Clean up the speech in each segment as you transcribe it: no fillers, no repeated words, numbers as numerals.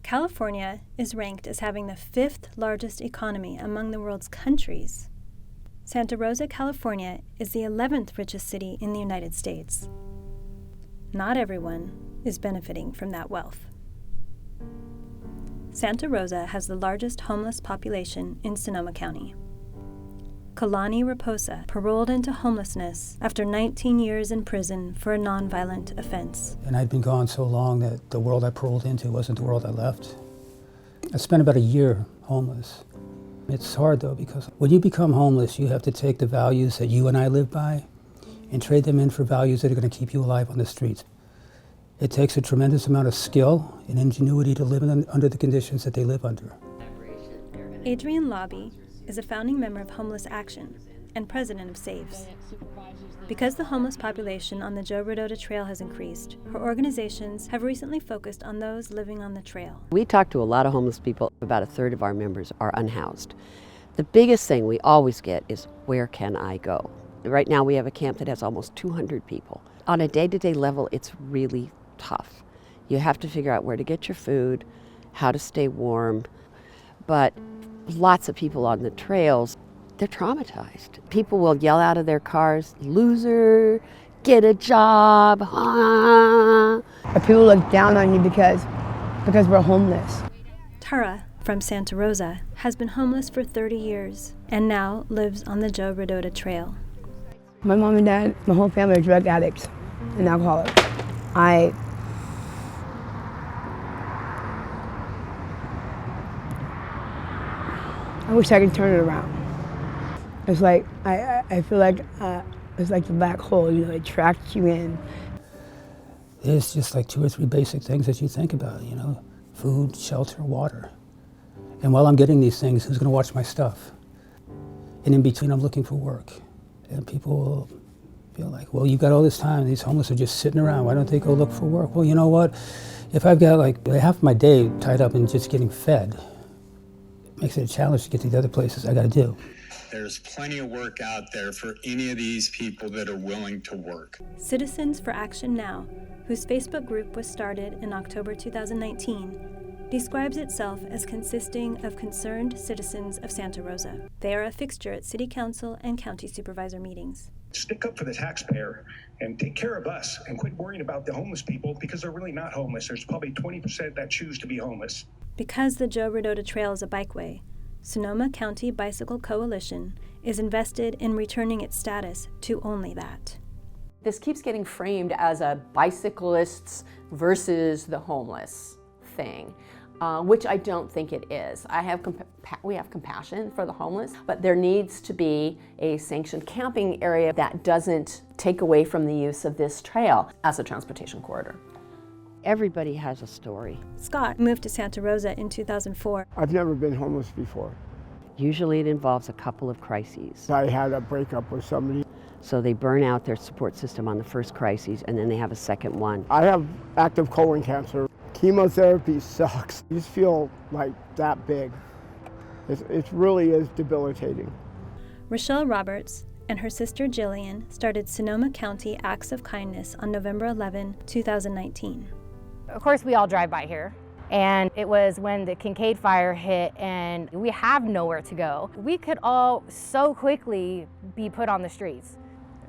California is ranked as having the 5th largest economy among the world's countries. Santa Rosa, California is the 11th richest city in the United States. Not everyone is benefiting from that wealth. Santa Rosa has the largest homeless population in Sonoma County. Kalani Raposa paroled into homelessness after 19 years in prison for a nonviolent offense. And I'd been gone so long that the world I paroled into wasn't the world I left. I spent about a year homeless. It's hard though, because when you become homeless, you have to take the values that you and I live by and trade them in for values that are going to keep you alive on the streets. It takes a tremendous amount of skill and ingenuity to live under the conditions that they live under. Adrienne Lobby is a founding member of Homeless Action and president of SAVES. Because the homeless population on the Joe Rodota Trail has increased, her organizations have recently focused on those living on the trail. We talk to a lot of homeless people. About a third of our members are unhoused. The biggest thing we always get is, where can I go? Right now we have a camp that has almost 200 people. On a day-to-day level, it's really tough. You have to figure out where to get your food, how to stay warm, but lots of people on the trails, they're traumatized. People will yell out of their cars, "Loser, get a job." People look down on you because we're homeless. Tara from Santa Rosa has been homeless for 30 years and now lives on the Joe Rodota Trail. My mom and dad, my whole family are drug addicts and alcoholics. I wish I could turn it around. It's like, I feel like it's like the black hole, it tracks you in. There's just like 2 or 3 basic things that you think about, food, shelter, water. And while I'm getting these things, who's gonna watch my stuff? And in between, I'm looking for work. And people will feel like, well, you've got all this time, these homeless are just sitting around, why don't they go look for work? Well, you know what? If I've got like half of my day tied up in just getting fed, it makes it a challenge to get to the other places I gotta do. There's plenty of work out there for any of these people that are willing to work. Citizens for Action Now, whose Facebook group was started in October 2019, describes itself as consisting of concerned citizens of Santa Rosa. They are a fixture at City Council and County Supervisor meetings. Stick up for the taxpayer and take care of us and quit worrying about the homeless people, because they're really not homeless. There's probably 20% that choose to be homeless. Because the Joe Rodota Trail is a bikeway, Sonoma County Bicycle Coalition is invested in returning its status to only that. This keeps getting framed as a bicyclists versus the homeless thing, which I don't think it is. We have compassion for the homeless, but there needs to be a sanctioned camping area that doesn't take away from the use of this trail as a transportation corridor. Everybody has a story. Scott moved to Santa Rosa in 2004. I've never been homeless before. Usually it involves a couple of crises. I had a breakup with somebody. So they burn out their support system on the first crisis, and then they have a second one. I have active colon cancer. Chemotherapy sucks. You just feel like that big. It really is debilitating. Rochelle Roberts and her sister Jillian started Sonoma County Acts of Kindness on November 11, 2019. Of course, we all drive by here. And it was when the Kincaid fire hit and we have nowhere to go. We could all so quickly be put on the streets.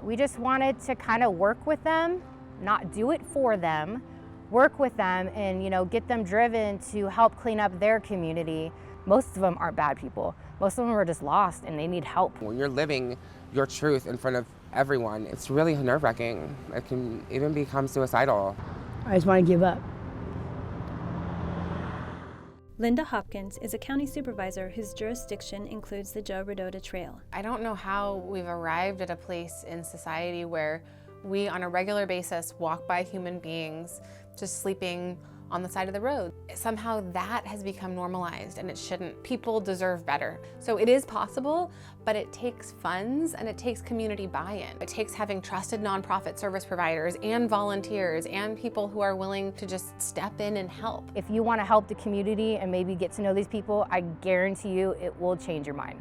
We just wanted to kind of work with them, not do it for them, work with them and get them driven to help clean up their community. Most of them aren't bad people. Most of them are just lost and they need help. When you're living your truth in front of everyone, it's really nerve-wracking. It can even become suicidal. I just want to give up. Linda Hopkins is a county supervisor whose jurisdiction includes the Joe Rodota Trail. I don't know how we've arrived at a place in society where we on a regular basis walk by human beings just sleeping on the side of the road. Somehow that has become normalized and it shouldn't. People deserve better. So it is possible, but it takes funds and it takes community buy-in. It takes having trusted nonprofit service providers and volunteers and people who are willing to just step in and help. If you want to help the community and maybe get to know these people, I guarantee you it will change your mind.